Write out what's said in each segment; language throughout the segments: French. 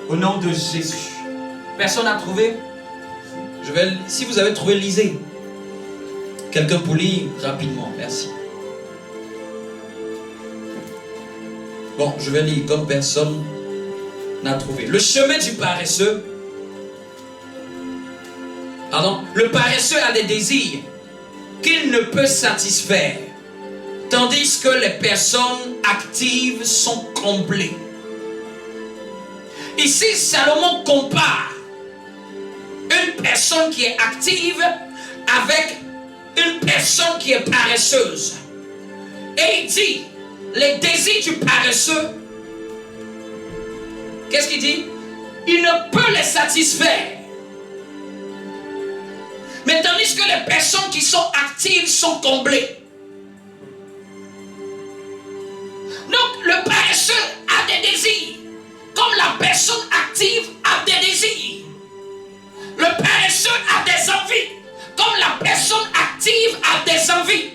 Au nom de Jésus. Personne n'a trouvé? Si vous avez trouvé, lisez. Quelqu'un pour lire rapidement, merci. Bon, je vais lire comme personne n'a trouvé. Le chemin du paresseux. Pardon. Le paresseux a des désirs qu'il ne peut satisfaire, tandis que les personnes actives sont comblées. Ici, Salomon compare une personne qui est active avec une personne qui est paresseuse. Et il dit, les désirs du paresseux, qu'est-ce qu'il dit? Il ne peut les satisfaire. Mais tandis que les personnes qui sont actives sont comblées. Donc le paresseux a des désirs, comme la personne active a des désirs. Le paresseux a des envies, comme la personne active a des envies.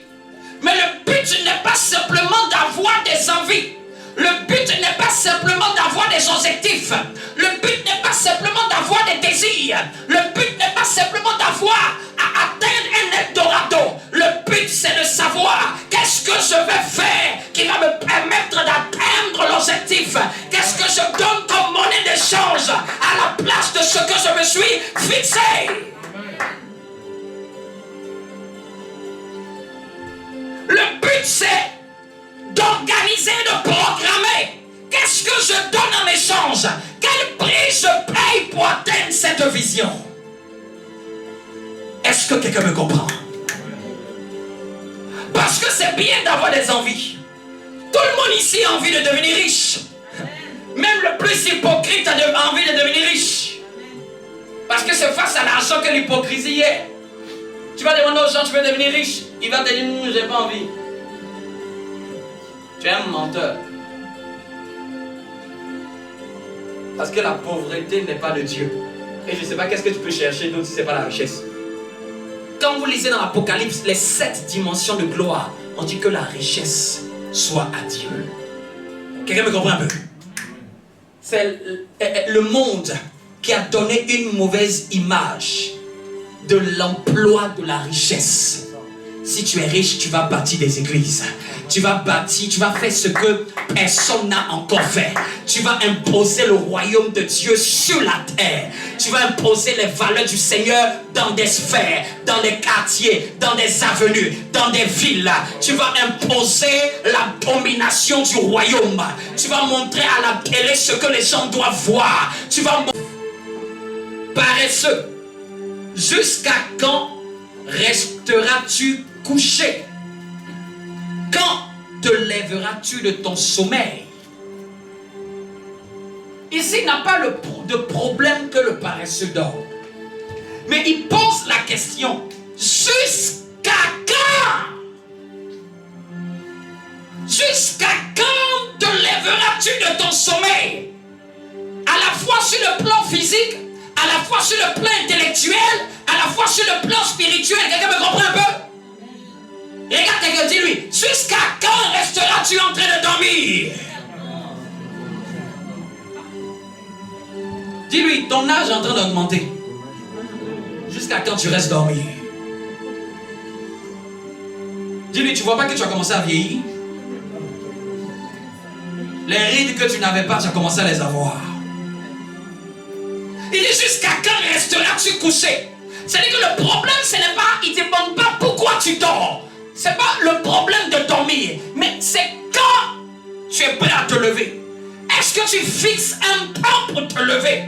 Mais le but n'est pas simplement d'avoir des envies. Le but n'est pas simplement d'avoir des objectifs. Le but n'est pas simplement d'avoir des désirs. Le but n'est pas simplement d'avoir à atteindre un Eldorado. Le but c'est de savoir qu'est-ce que je vais faire qui va me permettre d'atteindre l'objectif. Qu'est-ce que je donne comme monnaie d'échange à la place de ce que je me suis fixé. Le but c'est d'organiser, de programmer. Qu'est-ce que je donne en échange? Quel prix je paye pour atteindre cette vision? Est-ce que quelqu'un me comprend? Parce que c'est bien d'avoir des envies. Tout le monde ici a envie de devenir riche. Même le plus hypocrite a envie de devenir riche. Parce que c'est face à l'argent que l'hypocrisie est. Tu vas demander aux gens, tu veux devenir riche? Il va te dire, j'ai pas envie. Tu es un menteur. Parce que la pauvreté n'est pas de Dieu. Et je ne sais pas qu'est-ce que tu peux chercher d'autre si ce n'est pas la richesse. Quand vous lisez dans l'Apocalypse, les 7 dimensions de gloire, on dit que la richesse soit à Dieu. Quelqu'un me comprend un peu? C'est le monde qui a donné une mauvaise image de l'emploi de la richesse. Si tu es riche, tu vas bâtir des églises. Tu vas bâtir, tu vas faire ce que personne n'a encore fait. Tu vas imposer le royaume de Dieu sur la terre. Tu vas imposer les valeurs du Seigneur dans des sphères, dans des quartiers, dans des avenues, dans des villes. Tu vas imposer la domination du royaume. Tu vas montrer à la télé ce que les gens doivent voir. Tu vas paresseux. Jusqu'à quand resteras-tu couché? Quand te lèveras-tu de ton sommeil? Ici, il n'a pas de problème que le paresseux dort. Mais il pose la question, jusqu'à quand? Jusqu'à quand te lèveras-tu de ton sommeil? À la fois sur le plan physique, à la fois sur le plan intellectuel, à la fois sur le plan spirituel. Quelqu'un me comprend un peu? Regarde quelqu'un, dis-lui, jusqu'à quand resteras-tu en train de dormir? Dis-lui, ton âge est en train d'augmenter. Jusqu'à quand tu restes dormir? Dis-lui, tu vois pas que tu as commencé à vieillir? Les rides que tu n'avais pas, tu as commencé à les avoir. Il dit, jusqu'à quand resteras-tu couché? C'est-à-dire que le problème, ce n'est pas, il ne te demande pas pourquoi tu dors. Ce n'est pas le problème de dormir, mais c'est quand tu es prêt à te lever. Est-ce que tu fixes un temps pour te lever?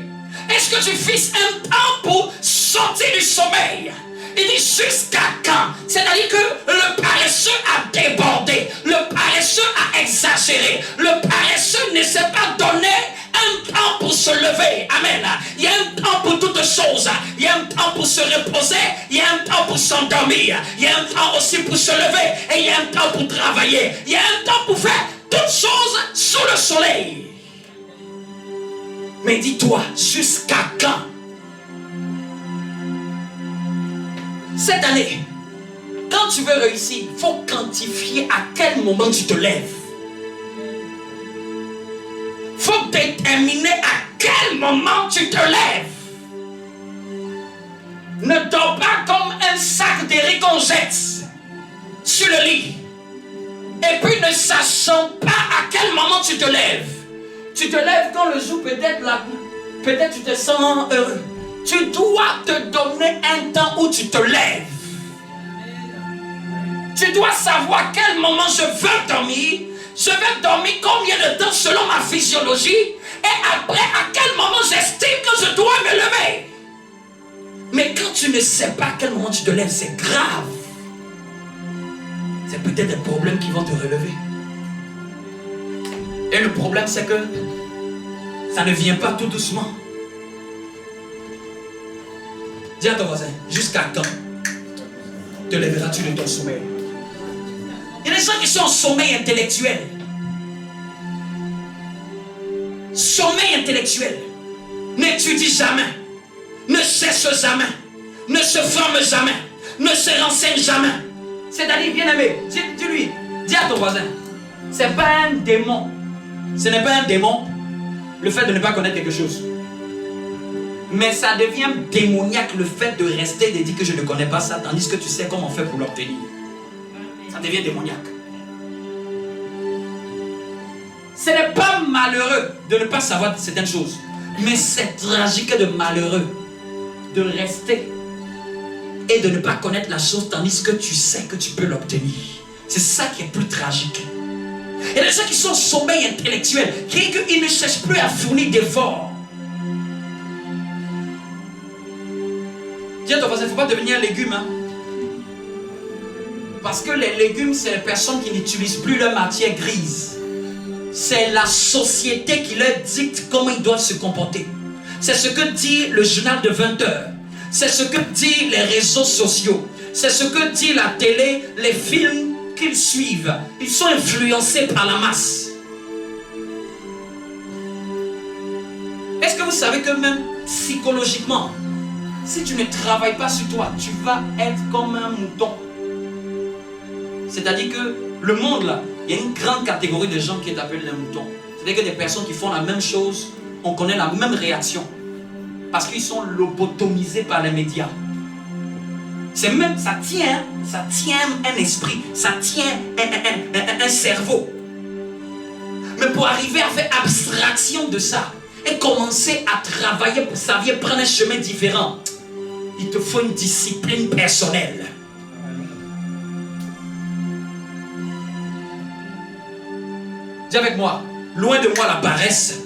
Est-ce que tu fixes un temps pour sortir du sommeil? Il dit jusqu'à quand? C'est-à-dire que le paresseux a débordé, le paresseux a exagéré, le paresseux ne s'est pas donné un temps pour se lever. Amen. Il y a un temps pour toutes choses. Il y a un temps pour se reposer. Il y a un temps pour s'endormir. Il y a un temps aussi pour se lever. Et il y a un temps pour travailler. Il y a un temps pour faire toutes choses sous le soleil. Mais dis-toi, jusqu'à quand? Cette année, quand tu veux réussir, il faut quantifier à quel moment tu te lèves. Il faut déterminer à quel quel moment tu te lèves. Ne dors pas comme un sac d'Éric qu'on jette sur le lit. Et puis ne sachant pas à quel moment tu te lèves. Tu te lèves quand le jour peut-être là, peut-être tu te sens heureux. Tu dois te donner un temps où tu te lèves. Tu dois savoir à quel moment je veux dormir. Je vais dormir combien de temps selon ma physiologie. Et après, à quel moment j'estime que je dois me lever. Mais quand tu ne sais pas à quel moment tu te lèves, c'est grave. C'est peut-être des problèmes qui vont te relever. Et le problème, c'est que ça ne vient pas tout doucement. Dis à ton voisin, jusqu'à quand te lèveras-tu de ton sommeil? Il y a des gens qui sont en sommeil intellectuel. Sommeil intellectuel. N'étudie jamais. Ne cherche jamais. Ne se forme jamais. Ne se renseigne jamais. C'est-à-dire, bien-aimé, dis-lui, dis à ton voisin, c'est pas un démon. Ce n'est pas un démon, le fait de ne pas connaître quelque chose. Mais ça devient démoniaque le fait de rester et de dire que je ne connais pas ça, tandis que tu sais comment on fait pour l'obtenir. Ça devient démoniaque. Ce n'est pas malheureux de ne pas savoir certaines choses, mais c'est tragique de malheureux de rester et de ne pas connaître la chose tandis que tu sais que tu peux l'obtenir. C'est ça qui est plus tragique. Il y a des gens qui sont au sommeil intellectuel, qui ne cherchent plus à fournir d'efforts. Dis à ton voisin, il ne faut pas devenir un légume. Hein? Parce que les légumes, c'est les personnes qui n'utilisent plus leur matière grise. C'est la société qui leur dicte comment ils doivent se comporter. C'est ce que dit le journal de 20 heures. C'est ce que disent les réseaux sociaux. C'est ce que dit la télé, les films qu'ils suivent. Ils sont influencés par la masse. Est-ce que vous savez que même psychologiquement, si tu ne travailles pas sur toi, tu vas être comme un mouton. C'est-à-dire que le monde là, il y a une grande catégorie de gens qui est appelée les moutons. C'est-à-dire que des personnes qui font la même chose, on connaît la même réaction. Parce qu'ils sont lobotomisés par les médias. C'est même, ça tient un esprit, ça tient un cerveau. Mais pour arriver à faire abstraction de ça et commencer à travailler pour sa vie et prendre un chemin différent, il te faut une discipline personnelle. Dis avec moi, loin de moi la paresse,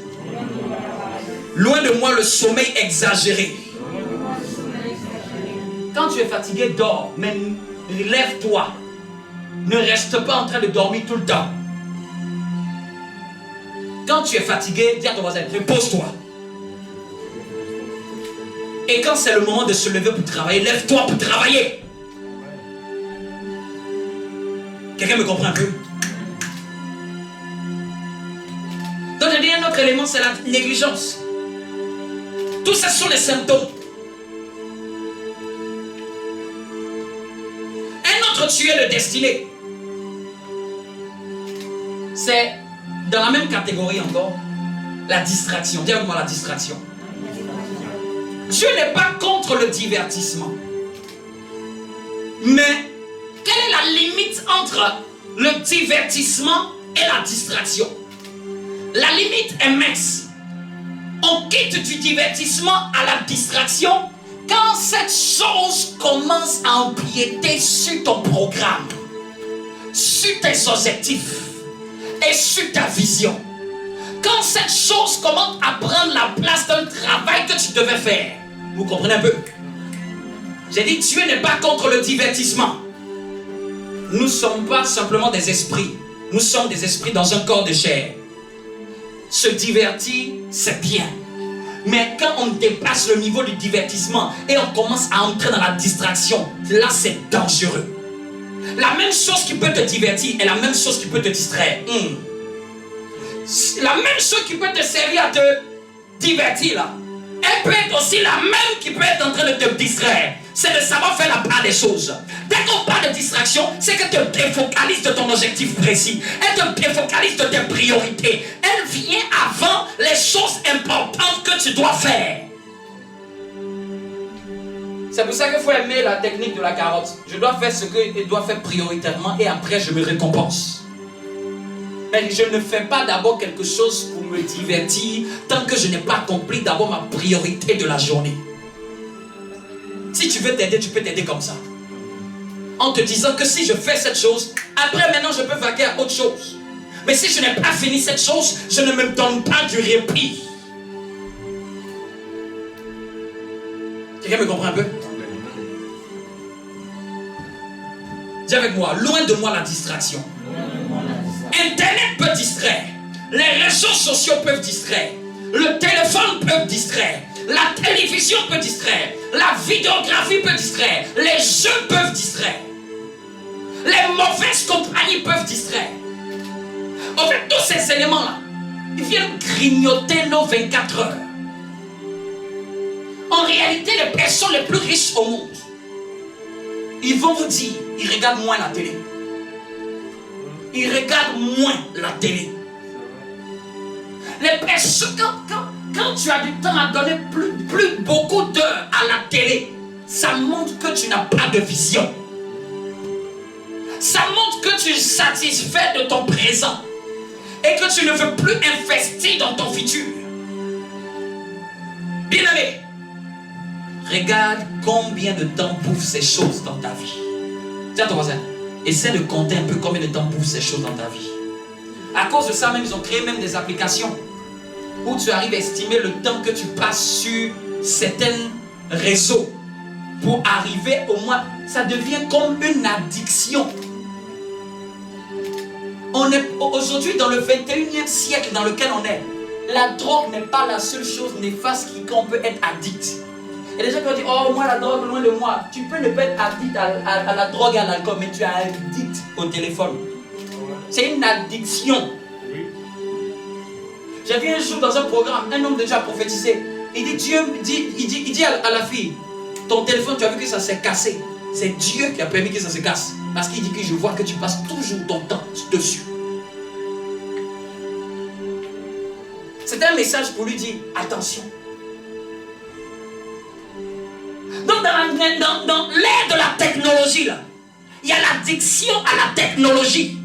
loin de moi le sommeil exagéré. Quand tu es fatigué, dors, mais lève-toi. Ne reste pas en train de dormir tout le temps. Quand tu es fatigué, dis à ton voisin, repose-toi. Et quand c'est le moment de se lever pour travailler, lève-toi pour travailler. Quelqu'un me comprend un peu? Donc je dis un autre élément, c'est la négligence. Tout ça sont les symptômes. Un autre tueur de destinée. C'est dans la même catégorie encore, la distraction. Dis avec moi la distraction. Dieu n'est pas contre le divertissement. Mais quelle est la limite entre le divertissement et la distraction? La limite est mince. On quitte du divertissement à la distraction quand cette chose commence à empiéter sur ton programme, sur tes objectifs et sur ta vision. Quand cette chose commence à prendre la place d'un travail que tu devais faire. Vous comprenez un peu? J'ai dit, Dieu n'est pas contre le divertissement. Nous ne sommes pas simplement des esprits. Nous sommes des esprits dans un corps de chair. Se divertir, c'est bien. Mais quand on dépasse le niveau du divertissement et on commence à entrer dans la distraction, là c'est dangereux. La même chose qui peut te divertir est la même chose qui peut te distraire. La même chose qui peut te servir à te divertir là, elle peut être aussi la même qui peut être en train de te distraire. c'est de savoir faire la part des choses. Dès qu'on parle de distraction, c'est que tu te défocalises de ton objectif précis. Elle te défocalise de tes priorités. Elle vient avant les choses importantes que tu dois faire. C'est pour ça qu'il faut aimer la technique de la carotte. Je dois faire ce que je dois faire prioritairement et après je me récompense. Mais je ne fais pas d'abord quelque chose pour me divertir tant que je n'ai pas accompli d'abord ma priorité de la journée. Si tu veux t'aider, tu peux t'aider comme ça. En te disant que si je fais cette chose, après maintenant je peux vaquer à autre chose. Mais si je n'ai pas fini cette chose, je ne me donne pas du répit. Quelqu'un me comprend un peu? Dis avec moi, loin de moi la distraction. Internet peut distraire. Les réseaux sociaux peuvent distraire. Le téléphone peut distraire. La télévision peut distraire. La vidéographie peut distraire. Les jeux peuvent distraire. Les mauvaises compagnies peuvent distraire. En fait, tous ces éléments-là, ils viennent grignoter nos 24 heures. En réalité, les personnes les plus riches au monde, ils vont vous dire, ils regardent moins la télé. Ils regardent moins la télé. Les personnes, quand tu as du temps à donner plus beaucoup d'heures à la télé, ça montre que tu n'as pas de vision. Ça montre que tu es satisfait de ton présent et que tu ne veux plus investir dans ton futur. Bien-aimé, regarde combien de temps bouffent ces choses dans ta vie. Dis à ton voisin, essaie de compter un peu combien de temps bouffent ces choses dans ta vie. À cause de ça même, ils ont créé même des applications où tu arrives à estimer le temps que tu passes sur certains réseaux pour arriver au moins, ça devient comme une addiction. On est aujourd'hui dans le 21e siècle dans lequel on est. La drogue n'est pas la seule chose néfaste qu'on peut être addict. Il y a des gens qui vont dire, oh moi la drogue loin de moi. Tu peux ne pas être addict à la drogue et à l'alcool, mais tu es addict au téléphone. C'est une addiction. J'ai vu un jour dans un programme, un homme de Dieu a prophétisé. Il dit, Dieu dit à la fille, ton téléphone, tu as vu que ça s'est cassé. C'est Dieu qui a permis que ça se casse. Parce qu'il dit que je vois que tu passes toujours ton temps dessus. C'était un message pour lui dire, attention. Donc dans l'ère de la technologie, là, il y a l'addiction à la technologie.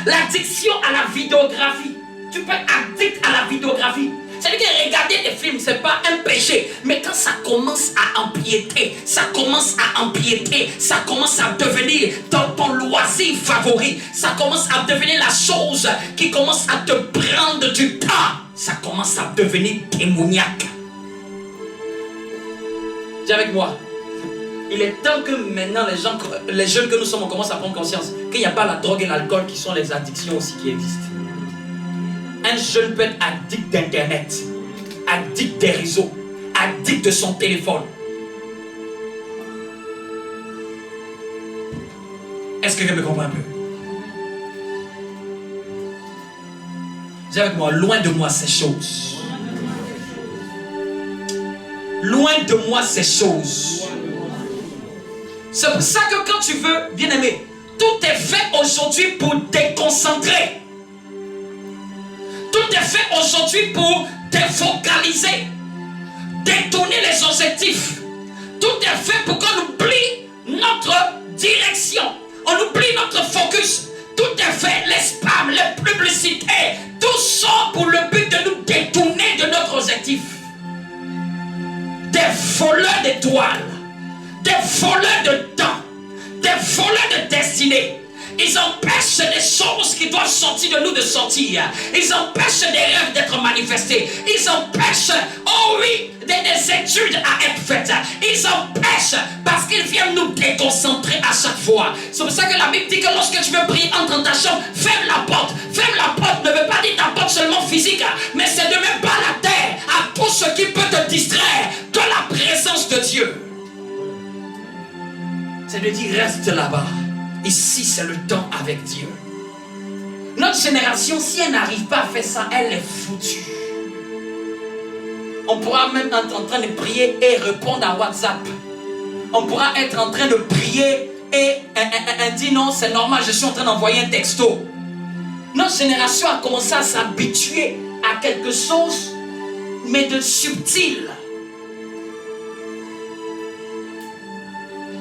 L'addiction à la vidéographie. Tu peux être addict à la vidéographie. C'est-à-dire que regarder des films, ce n'est pas un péché. Mais quand ça commence à empiéter, ça commence à devenir ton loisir favori. Ça commence à devenir la chose qui commence à te prendre du temps. Ça commence à devenir démoniaque. Dis avec moi. Il est temps que maintenant les jeunes que nous sommes, on commence à prendre conscience qu'il n'y a pas la drogue et l'alcool qui sont les addictions aussi qui existent. Un jeune peut être addict d'internet, addict des réseaux, addict de son téléphone. Est-ce que quelqu'un me comprend un peu? Dis avec moi, loin de moi ces choses. Loin de moi ces choses. C'est pour ça que quand tu veux, bien aimé, tout est fait aujourd'hui pour déconcentrer. Tout est fait aujourd'hui pour défocaliser, détourner les objectifs. Tout est fait pour qu'on oublie notre direction. On oublie notre focus. Tout est fait, les spams, les publicités, tout ça pour le but de nous détourner de notre objectif. Des voleurs d'étoiles, des voleurs de temps, des voleurs de destinée. Ils empêchent des choses qui doivent sortir de nous de sortir. Ils empêchent des rêves d'être manifestés. Ils empêchent, oh oui, des études à être faites. Ils empêchent parce qu'ils viennent nous déconcentrer à chaque fois. C'est pour ça que la Bible dit que lorsque tu veux prier, entre dans ta chambre, ferme la porte. Ferme la porte ne veut pas dire ta porte seulement physique, mais c'est de même pas la terre à tout ce qui peut te distraire de la présence de Dieu. C'est de dire reste là-bas. Ici, c'est le temps avec Dieu. Notre génération, si elle n'arrive pas à faire ça, elle est foutue. On pourra même être en train de prier et répondre à WhatsApp. on pourra être en train de prier et dit non, c'est normal, je suis en train d'envoyer un texto. Notre génération a commencé à s'habituer à quelque chose, mais de subtil.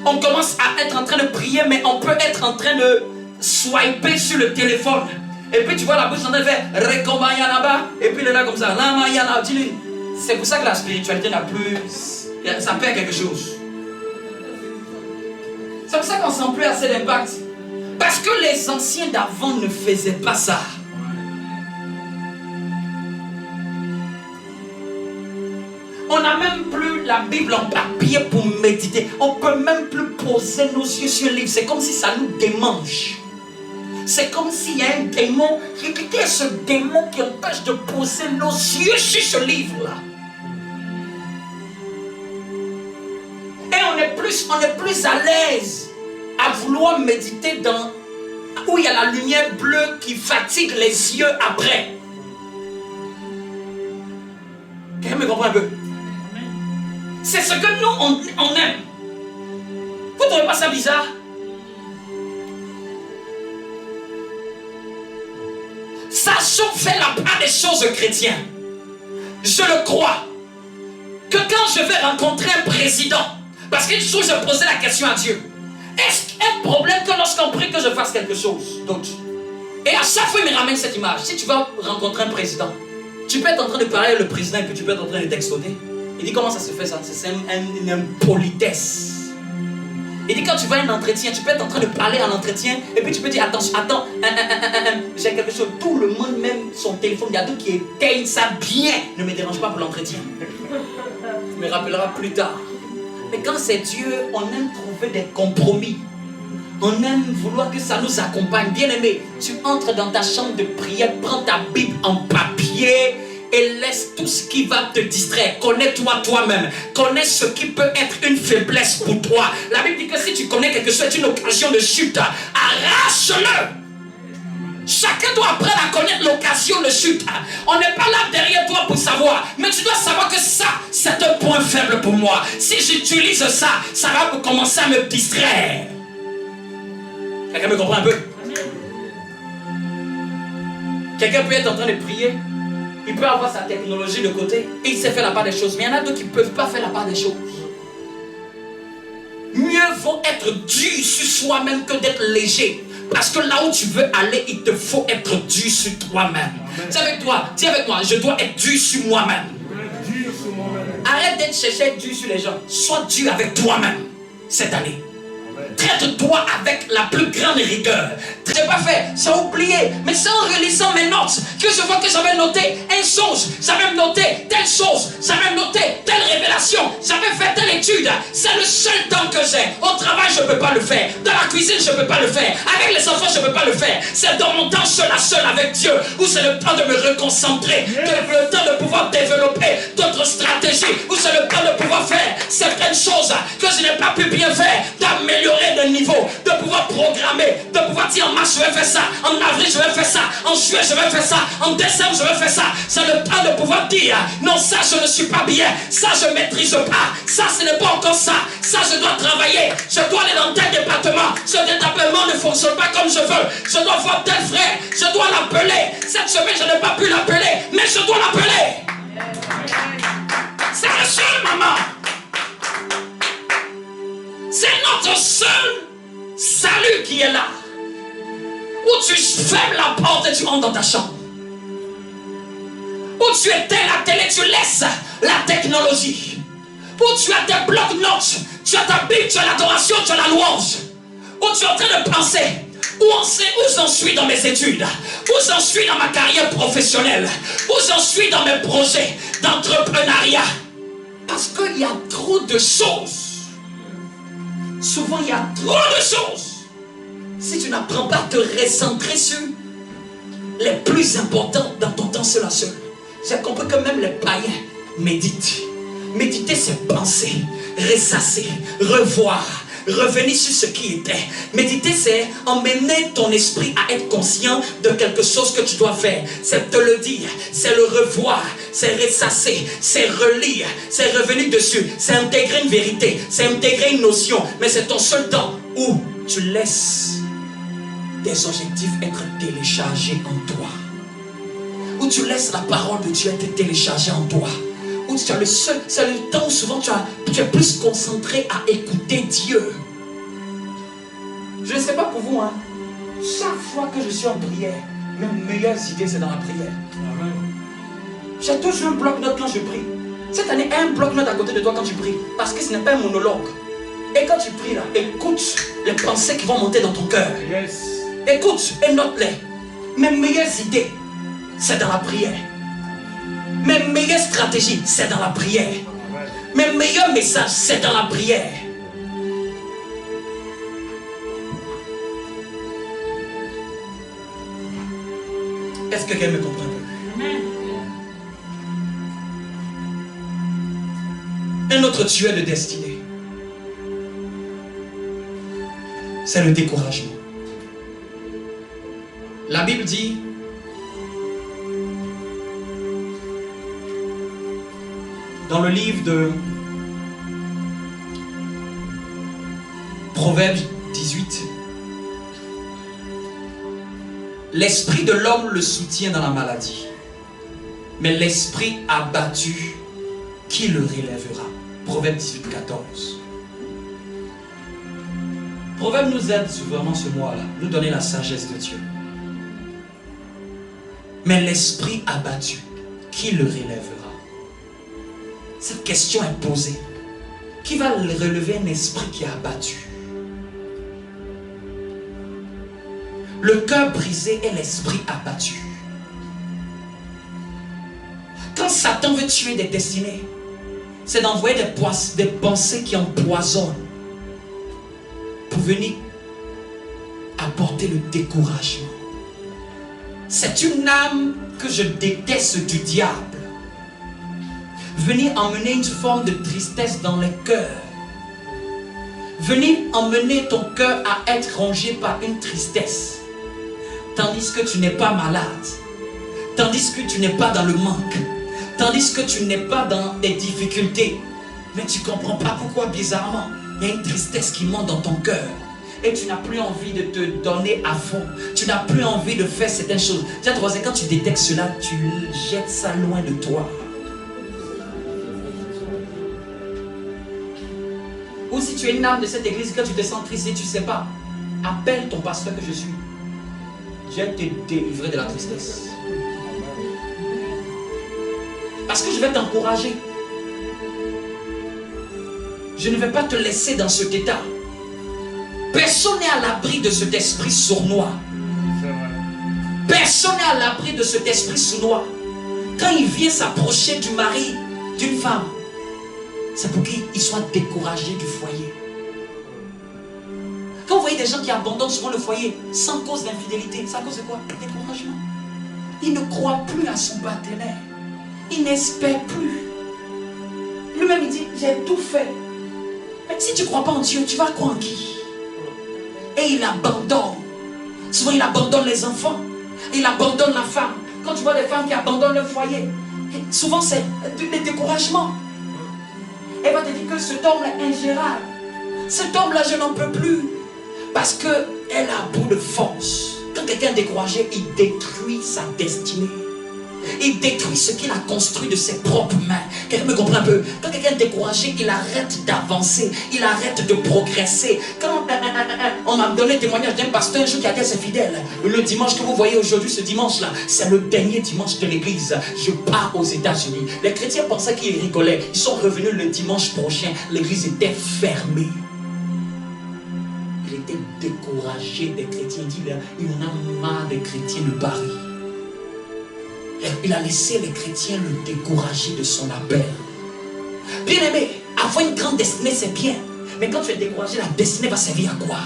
On commence à être en train de prier, mais on peut être en train de swiper sur le téléphone. Et puis tu vois la bouche en train de faire Rekomayanaba. Et puis il est là comme ça. Lamayana. C'est pour ça que la spiritualité n'a plus. Ça perd quelque chose. C'est pour ça qu'on ne sent plus assez d'impact. Parce que les anciens d'avant ne faisaient pas ça. On n'a même plus la Bible en papier pour méditer. On ne peut même plus poser nos yeux sur le livre. C'est comme si ça nous démange. C'est comme s'il y a un démon. Qui est ce démon qui empêche de poser nos yeux sur ce livre-là? Et on est plus à l'aise à vouloir méditer dans où il y a la lumière bleue qui fatigue les yeux après. Quelqu'un me comprend un peu? C'est ce que nous on aime. Vous ne trouvez pas ça bizarre? Ça fait la part des choses chrétiennes. Je le crois. Que quand je vais rencontrer un président, parce qu'une chose je posais la question à Dieu, est-ce qu'il y a un problème que lorsqu'on prie que je fasse quelque chose d'autre? Et à chaque fois il me ramène cette image. Si tu vas rencontrer un président, tu peux être en train de parler avec le président et puis tu peux être en train de textoter. Il dit comment ça se fait ça? C'est une impolitesse. Il dit quand tu vas à un entretien, tu peux être en train de parler à l'entretien et puis tu peux dire attends, j'ai quelque chose. Tout le monde même son téléphone, il y a d'autres qui éteignent ça bien. Ne me dérange pas pour l'entretien. Tu me rappelleras plus tard. Mais quand c'est Dieu, on aime trouver des compromis. On aime vouloir que ça nous accompagne. Bien aimé, tu entres dans ta chambre de prière, prends ta Bible en papier et laisse tout ce qui va te distraire. Connais-toi toi-même. Connais ce qui peut être une faiblesse pour toi. La Bible dit que si tu connais quelque chose, c'est une occasion de chute. Arrache-le. Chacun doit apprendre à connaître l'occasion de chute. On n'est pas là derrière toi pour savoir. Mais tu dois savoir que ça, c'est un point faible pour moi. Si j'utilise ça, ça va commencer à me distraire. Quelqu'un me comprend un peu? Quelqu'un peut être en train de prier. Il peut avoir sa technologie de côté et il sait faire la part des choses. Mais il y en a d'autres qui ne peuvent pas faire la part des choses. Mieux vaut être dur sur soi-même que d'être léger. Parce que là où tu veux aller, il te faut être dur sur toi-même. Dis avec toi, dis avec moi, je dois être dur sur moi-même. Arrête d'être cherché à être dur sur les gens. Sois dur avec toi-même cette année. Traite-toi avec la plus grande rigueur. Je n'ai pas fait, j'ai oublié. Mais c'est en relisant mes notes que je vois que j'avais noté une chose. J'avais noté telle chose. J'avais noté telle révélation. J'avais fait telle étude. C'est le seul temps que j'ai. Au travail, je ne peux pas le faire. Dans la cuisine, je ne peux pas le faire. Avec les enfants, je ne peux pas le faire. C'est dans mon temps seul à seul avec Dieu où c'est le temps de me reconcentrer. Le temps de pouvoir développer d'autres stratégies. Où c'est le temps de pouvoir faire certaines choses que je n'ai pas pu bien faire. D'améliorer de niveau, de pouvoir programmer, de pouvoir dire en mars je vais faire ça, en avril je vais faire ça, en juillet je vais faire ça, en décembre je vais faire ça. C'est le temps de pouvoir dire non, ça je ne suis pas bien, ça je ne maîtrise pas, ça ce n'est pas encore ça, ça je dois travailler, je dois aller dans tel département, ce département ne fonctionne pas comme je veux, je dois voir tel frère, je dois l'appeler. Cette semaine je n'ai pas pu l'appeler, mais je dois l'appeler. C'est le seul moment. C'est notre seul salut qui est là. Où tu fermes la porte et tu entres dans ta chambre. Où tu éteins la télé, tu laisses la technologie. Où tu as tes blocs-notes, tu as ta Bible, tu as l'adoration, tu as la louange. Où tu es en train de penser. Où j'en suis dans mes études. Où j'en suis dans ma carrière professionnelle. Où j'en suis dans mes projets d'entrepreneuriat. Parce qu'il y a trop de choses. Souvent, il y a trop de choses. Si tu n'apprends pas à te recentrer sur les plus importants dans ton temps seul à seul. J'ai compris que même les païens méditent. Méditer, c'est penser, ressasser, revoir, revenir sur ce qui était. Méditer, c'est emmener ton esprit à être conscient de quelque chose que tu dois faire. C'est te le dire, c'est le revoir, c'est ressasser, c'est relire, c'est revenir dessus, c'est intégrer une vérité, c'est intégrer une notion. Mais c'est ton seul temps où tu laisses tes objectifs être téléchargés en toi. Où tu laisses la parole de Dieu être téléchargée en toi. Où tu as le seul, c'est le temps où souvent tu es plus concentré à écouter Dieu. Je ne sais pas pour vous, hein. Chaque fois que je suis en prière, mes meilleures idées c'est dans la prière. Amen. J'ai toujours un bloc-notes quand je prie. Cette année, un bloc-notes à côté de toi quand tu pries. Parce que ce n'est pas un monologue. Et quand tu pries là, écoute les pensées qui vont monter dans ton cœur. Yes. Écoute et note-les. Mes meilleures idées, c'est dans la prière. Mes meilleures stratégies, c'est dans la prière. Mes meilleurs messages, c'est dans la prière. Est-ce que quelqu'un me comprend un peu? Un autre tueur de destinée, c'est le découragement. La Bible dit, dans le livre de Proverbes 18, l'esprit de l'homme le soutient dans la maladie, mais l'esprit abattu, qui le relèvera? Proverbe 18, 14. Proverbe nous aide vraiment ce mois-là, nous donner la sagesse de Dieu. Mais l'esprit abattu, qui le relèvera? Cette question est posée. Qui va relever un esprit qui est abattu? Le cœur brisé est l'esprit abattu. Quand Satan veut tuer des destinées, c'est d'envoyer des pensées qui empoisonnent pour venir apporter le découragement. C'est une âme que je déteste du diable. Venir emmener une forme de tristesse dans les cœurs. Venir emmener ton cœur à être rongé par une tristesse. Tandis que tu n'es pas malade. Tandis que tu n'es pas dans le manque. Tandis que tu n'es pas dans des difficultés. Mais tu ne comprends pas pourquoi bizarrement. Il y a une tristesse qui monte dans ton cœur. Et tu n'as plus envie de te donner à fond. Tu n'as plus envie de faire certaines choses. Quand tu détectes cela, tu jettes ça loin de toi. Ou si tu es une âme de cette église, que tu te sens triste et tu ne sais pas, appelle ton pasteur que je suis. Je vais te délivrer de la tristesse. Parce que je vais t'encourager. Je ne vais pas te laisser dans cet état. Personne n'est à l'abri de cet esprit sournois. Personne n'est à l'abri de cet esprit sournois. Quand il vient s'approcher du mari, d'une femme, c'est pour qu'il soit découragé du foyer. Quand vous voyez des gens qui abandonnent souvent le foyer sans cause d'infidélité, c'est à cause de quoi? Découragement. Il ne croit plus à son partenaire. Il n'espère plus. Lui-même il dit, j'ai tout fait. Mais si tu ne crois pas en Dieu, tu vas croire en qui? Et il abandonne. Souvent il abandonne les enfants. Il abandonne la femme. Quand tu vois des femmes qui abandonnent le foyer, souvent c'est des découragements. Elle va te dire que cet homme est ingérable. Cet homme-là, je n'en peux plus. Parce qu'elle a bout de force. Quand quelqu'un est découragé, il détruit sa destinée. Il détruit ce qu'il a construit de ses propres mains. Quelqu'un me comprend un peu? Quand quelqu'un est découragé, il arrête d'avancer. Il arrête de progresser. Quand on m'a donné le témoignage d'un pasteur un jour qui a dit à ses fidèles, le dimanche que vous voyez aujourd'hui, ce dimanche-là, c'est le dernier dimanche de l'église. Je pars aux États-Unis. Les chrétiens pensaient qu'ils rigolaient. Ils sont revenus le dimanche prochain. L'église était fermée. Il était découragé des chrétiens. Il dit, il en a marre des chrétiens de Paris. Il a laissé les chrétiens le décourager de son appel. Bien aimé, avoir une grande destinée c'est bien. Mais quand tu es découragé, la destinée va servir à quoi?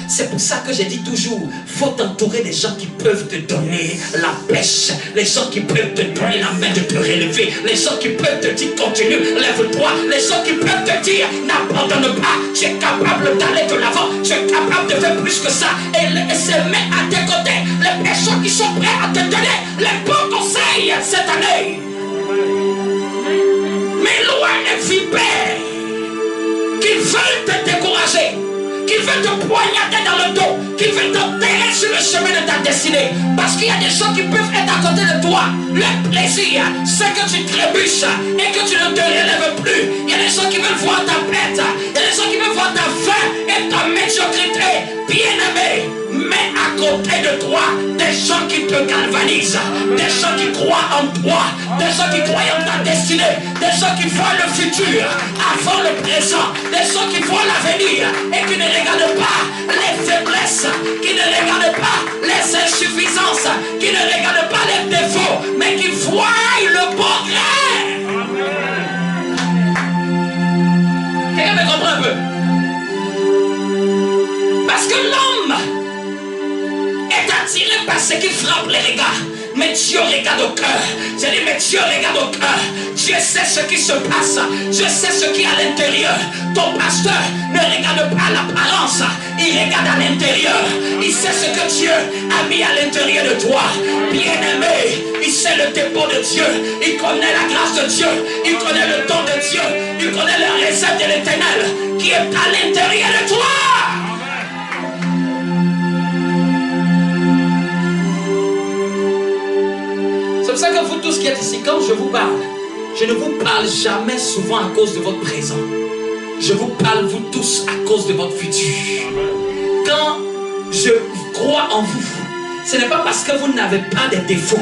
C'est pour ça que j'ai dit toujours, il faut t'entourer des gens qui peuvent te donner la pêche, les gens qui peuvent te donner la main de te relever, les gens qui peuvent te dire continue, lève-toi, les gens qui peuvent te dire n'abandonne t'abandonne pas. Tu es capable d'aller de l'avant. Tu es capable de faire plus que ça. Et se met à tes côtés les personnes qui sont prêtes à te donner les bons conseils cette année. Mais loin les vipères qui veulent te décourager, qui veulent te poignarder dans le dos, qui veulent t'enterrer sur le chemin de ta destinée. Parce qu'il y a des gens qui peuvent être à côté de toi. Le plaisir, c'est que tu trébuches et que tu ne te relèves plus. Il y a des gens qui veulent voir ta pète. Il y a des gens qui veulent voir ta faim et ta médiocrité. Bien-aimé, mets à côté de toi des gens qui te galvanisent, des gens qui croient en toi, des gens qui croient en ta destinée, des gens qui voient le futur avant le présent, des gens qui voient l'avenir et qui ne regardent pas les faiblesses, qui ne regardent pas les insuffisances, qui ne regardent pas les défauts, mais qui voient le progrès. Quelqu'un me comprend un peu? Parce que l'homme est attiré par ce qui frappe les regards. Mais Dieu regarde au cœur. J'ai dit, mais Dieu regarde au cœur. Dieu sait ce qui se passe. Dieu sait ce qui est à l'intérieur. Ton pasteur ne regarde pas l'apparence. Il regarde à l'intérieur. Il sait ce que Dieu a mis à l'intérieur de toi. Bien-aimé, il sait le dépôt de Dieu. Il connaît la grâce de Dieu. Il connaît le don de Dieu. Il connaît la réserve de l'Éternel qui est à l'intérieur de toi. C'est pour ça que vous tous qui êtes ici, quand je vous parle, je ne vous parle jamais souvent à cause de votre présent. Je vous parle vous tous à cause de votre futur. Quand je crois en vous, ce n'est pas parce que vous n'avez pas de défauts.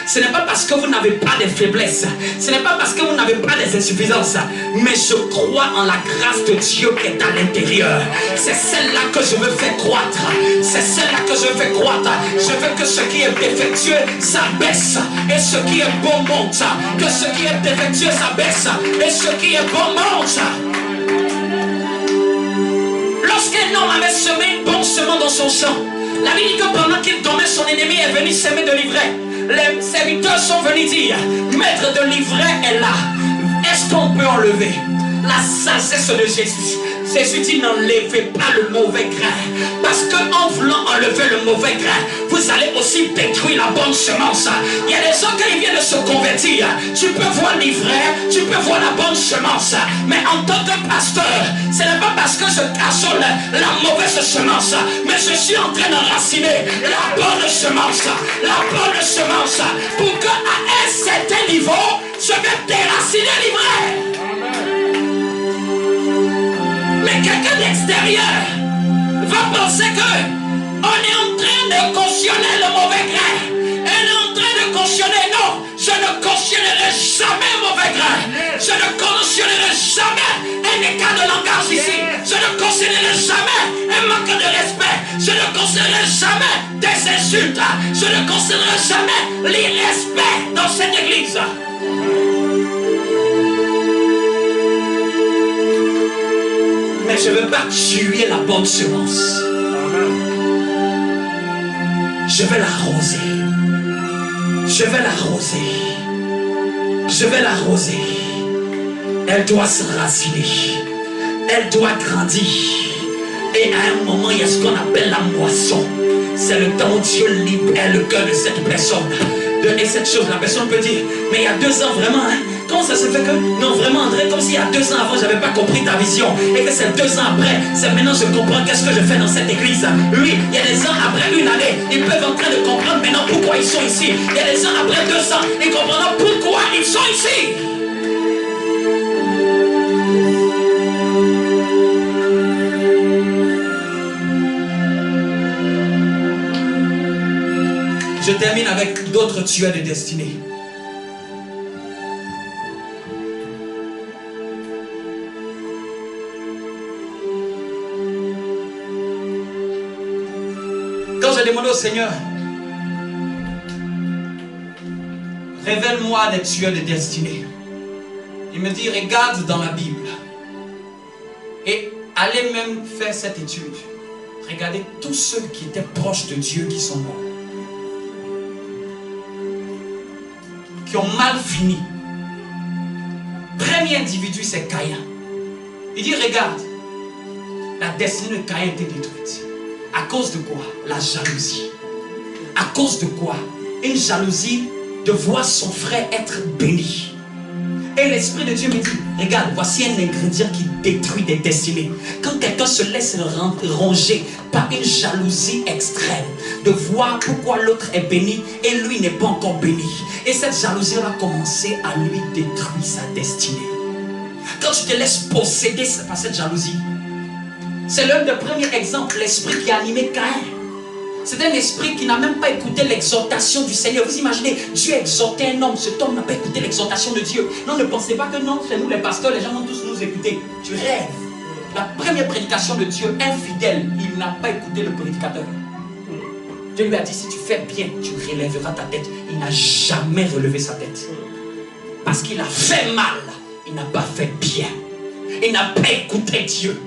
Ce n'est pas parce que vous n'avez pas de faiblesses. Ce n'est pas parce que vous n'avez pas des insuffisances. Mais je crois en la grâce de Dieu qui est à l'intérieur. C'est celle-là que je veux faire croître. C'est celle-là que je veux faire croître. Je veux que ce qui est défectueux s'abaisse. Et ce qui est bon monte. Que ce qui est défectueux s'abaisse. Et ce qui est bon monte. Lorsqu'un homme avait semé une bonne semence dans son champ, la Bible dit que pendant qu'il dormait, son ennemi est venu semer de l'ivraie. Les serviteurs sont venus dire, maître de l'ivraie est là. Est-ce qu'on peut enlever la sagesse de Jésus? Jésus dit, n'enlevez pas le mauvais grain. Parce qu'en voulant enlever le mauvais grain, vous allez aussi détruire la bonne semence. Il y a des gens qui viennent de se convertir. Tu peux voir l'ivraie, tu peux voir la bonne semence. Mais en tant que pasteur, ce n'est pas parce que je cassonne la mauvaise semence, mais je suis en train d'enraciner la bonne semence. La bonne semence. Pour qu'à un certain niveau, je vais déraciner l'ivraie. Mais quelqu'un d'extérieur va penser que on est en train de cautionner le mauvais grain. On est en train de cautionner. Non, je ne cautionnerai jamais un mauvais grain. Je ne cautionnerai jamais un écart de langage ici. Je ne cautionnerai jamais un manque de respect. Je ne cautionnerai jamais des insultes. Je ne cautionnerai jamais l'irrespect dans cette église. Mais je ne veux pas tuer la bonne semence. Je vais l'arroser. Je vais l'arroser. Je vais l'arroser. Elle doit s'enraciner. Elle doit grandir. Et à un moment, il y a ce qu'on appelle la moisson. C'est le temps où Dieu libère le cœur de cette personne. Et cette chose, la personne peut dire, mais il y a 2 ans vraiment, hein, comment ça se fait que, non vraiment André, comme s'il y a 2 ans avant, j'avais pas compris ta vision, et que c'est 2 ans après, c'est maintenant je comprends qu'est-ce que je fais dans cette église. Oui, il y a des gens après 1 année, ils peuvent en train de comprendre maintenant pourquoi ils sont ici. Il y a des gens après 2 ans, ils comprendront pourquoi ils sont ici. Je termine avec d'autres tueurs de destinée. Quand j'ai demandé au Seigneur, révèle-moi des tueurs de destinée, il me dit, regarde dans la Bible et allez même faire cette étude. Regardez tous ceux qui étaient proches de Dieu qui sont morts, qui ont mal fini. Premier individu, c'est Caïn. Il dit, regarde, La destinée de Caïn était détruite. À cause de quoi? La jalousie. À cause de quoi? Une jalousie de voir son frère être béni. Et l'Esprit de Dieu me dit, regarde, voici un ingrédient qui détruit des destinées. Quand quelqu'un se laisse ronger par une jalousie extrême, de voir pourquoi l'autre est béni et lui n'est pas encore béni. Et cette jalousie va commencer à lui détruire sa destinée. Quand tu te laisses posséder par cette jalousie, c'est l'un des premiers exemples, l'esprit qui a animé Caïn. C'est un esprit qui n'a même pas écouté l'exhortation du Seigneur. Vous imaginez, Dieu exhortait un homme. Cet homme n'a pas écouté l'exhortation de Dieu. Non, ne pensez pas que non, chez nous les pasteurs, les gens vont tous nous écouter. Tu rêves. La première prédication de Dieu, infidèle, il n'a pas écouté le prédicateur. Dieu lui a dit, si tu fais bien, tu relèveras ta tête. Il n'a jamais relevé sa tête. Parce qu'il a fait mal. Il n'a pas fait bien. Il n'a pas écouté Dieu.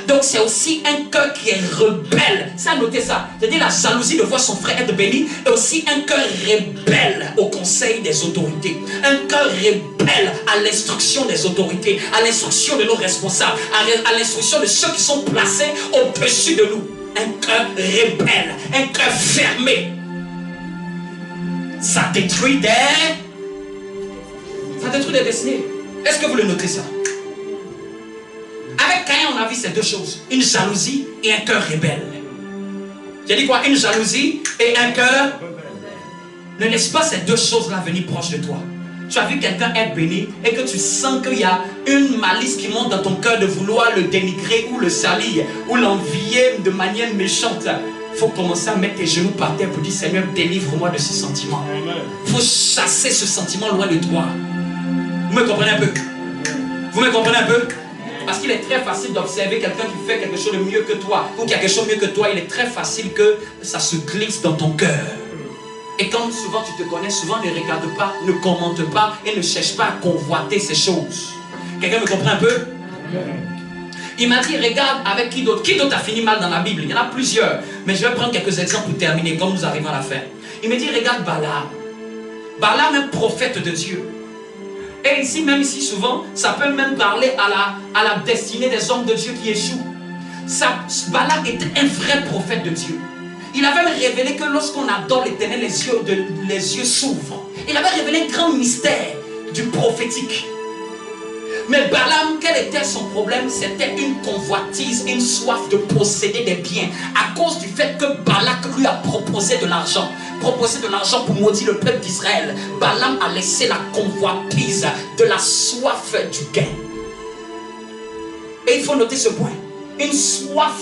Donc c'est aussi un cœur qui est rebelle. Ça, notez ça. C'est-à-dire la jalousie de voir son frère être béni. Et aussi un cœur rebelle au conseil des autorités. Un cœur rebelle à l'instruction des autorités. À l'instruction de nos responsables. À l'instruction de ceux qui sont placés au-dessus de nous. Un cœur rebelle. Un cœur fermé. Ça détruit des destinées. Est-ce que vous le notez ça? Avec Caïn, on a vu ces deux choses. Une jalousie et un cœur rebelle. J'ai dit quoi? Une jalousie et un cœur. Ne laisse pas ces deux choses-là venir proche de toi. Tu as vu quelqu'un être béni et que tu sens qu'il y a une malice qui monte dans ton cœur de vouloir le dénigrer ou le salir ou l'envier de manière méchante. Il faut commencer à mettre tes genoux par terre pour dire, Seigneur, délivre-moi de ce sentiment. Il faut chasser ce sentiment loin de toi. Vous me comprenez un peu? Vous me comprenez un peu? Parce qu'il est très facile d'observer quelqu'un qui fait quelque chose de mieux que toi, ou qui a quelque chose de mieux que toi. Il est très facile que ça se glisse dans ton cœur. Et quand souvent tu te connais, souvent ne regarde pas, ne commente pas et ne cherche pas à convoiter ces choses. Quelqu'un me comprend un peu? Il m'a dit, regarde avec qui d'autre. Qui d'autre a fini mal dans la Bible? Il y en a plusieurs. Mais je vais prendre quelques exemples pour terminer, comme nous arrivons à la fin. Il me dit, regarde Balaam. Balaam, un prophète de Dieu. Et ici, même ici, souvent, ça peut même parler à la destinée des hommes de Dieu qui échouent. Balaam était un vrai prophète de Dieu. Il avait révélé que lorsqu'on adore l'Éternel, les yeux s'ouvrent. Il avait révélé un grand mystère du prophétique. Mais Balaam, quel était son problème? C'était une convoitise, une soif de posséder des biens. À cause du fait que Balak lui a proposé de l'argent. Proposé de l'argent pour maudire le peuple d'Israël. Balaam a laissé la convoitise de la soif du gain. Et il faut noter ce point. Une soif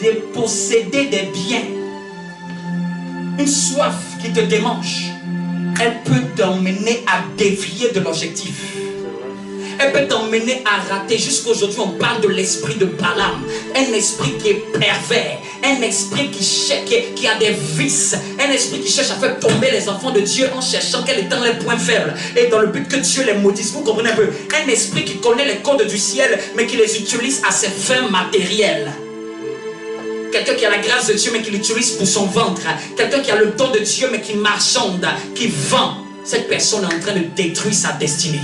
de posséder des biens. Une soif qui te démange. Elle peut t'emmener à dévier de l'objectif. Elle peut t'emmener à rater. Jusqu'aujourd'hui, on parle de l'esprit de Balaam. Un esprit qui est pervers. Un esprit qui a des vices. Un esprit qui cherche à faire tomber les enfants de Dieu en cherchant quels étant les points faibles. Et dans le but que Dieu les maudisse. Vous comprenez un peu? Un esprit qui connaît les codes du ciel, mais qui les utilise à ses fins matérielles. Quelqu'un qui a la grâce de Dieu, mais qui l'utilise pour son ventre. Quelqu'un qui a le don de Dieu, mais qui marchande, qui vend. Cette personne est en train de détruire sa destinée.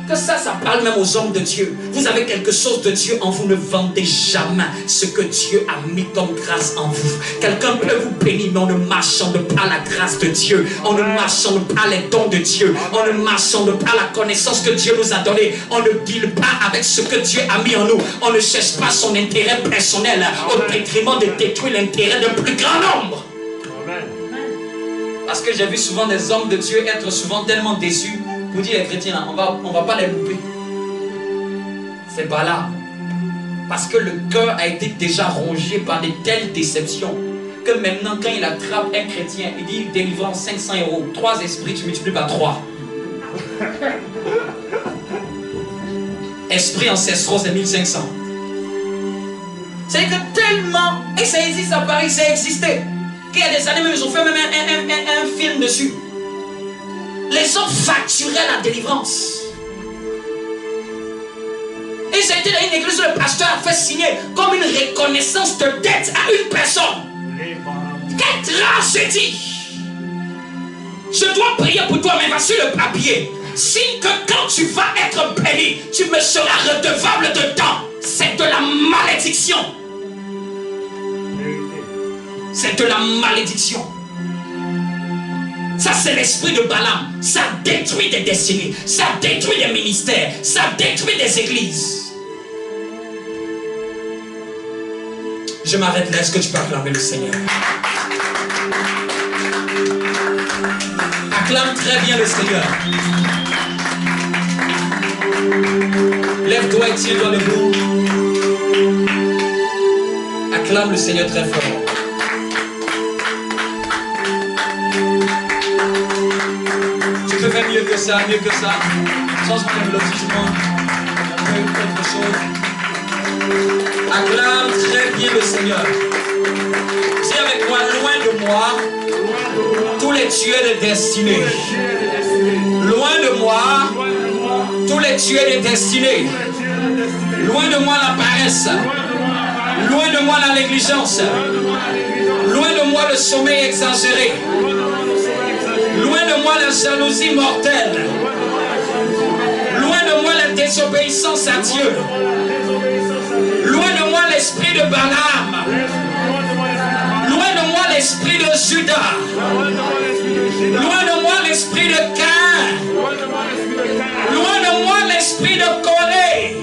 Que ça parle même aux hommes de Dieu. Vous avez quelque chose de Dieu en vous, ne vendez jamais ce que Dieu a mis comme grâce en vous. Quelqu'un peut vous bénir, mais on ne marchande pas la grâce de Dieu. On ne marchande pas les dons de Dieu. On ne marchande pas la connaissance que Dieu nous a donnée. On ne deal pas avec ce que Dieu a mis en nous. On ne cherche pas son intérêt personnel au détriment de détruire l'intérêt d'un plus grand nombre. Parce que j'ai vu souvent des hommes de Dieu être souvent tellement déçus. Vous dites les chrétiens, on va pas les louper. C'est pas là. Parce que le cœur a été déjà rongé par de telles déceptions que maintenant quand il attrape un chrétien, il dit délivrance 500 €. 3 esprits, tu multiplies par 3. Esprits ancestraux, c'est 1500. C'est que tellement, et ça existe à Paris, ça a existé. Qu'il y a des années même, ils ont fait même un film dessus. Les gens facturaient la délivrance. Et c'était dans une église où le pasteur a fait signer comme une reconnaissance de dette à une personne. Quelle tragédie! Je dois prier pour toi, mais va sur le papier. Signe que quand tu vas être béni, tu me seras redevable de temps. C'est de la malédiction. C'est de la malédiction. Ça, c'est l'esprit de Balaam. Ça détruit des destinées. Ça détruit des ministères. Ça détruit des églises. Je m'arrête là. Est-ce que tu peux acclamer le Seigneur? Acclame très bien le Seigneur. Lève-toi et tiens-toi debout. Acclame le Seigneur très fort. Tu peux faire mieux que ça, mieux que ça. Sans un lotissement, un peu autre chose. Acclame très bien le Seigneur. C'est avec moi, loin de moi, tous les tueurs de destinée. Loin de moi, tous les tueurs de destinée. Loin de moi la paresse. Loin de moi la négligence. Loin de moi le sommeil exagéré. Loin de moi la jalousie mortelle. Loin de moi la désobéissance à Dieu. Loin de moi l'esprit de Balaam. Loin de moi l'esprit de Judas. Loin de moi l'esprit de Caïn. Loin de moi l'esprit de Corée.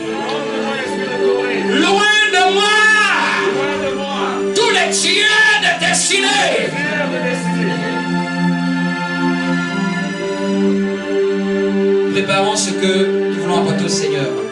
Loin de moi tous les tueurs de destinée. Préparons ce que nous voulons apporter au Seigneur.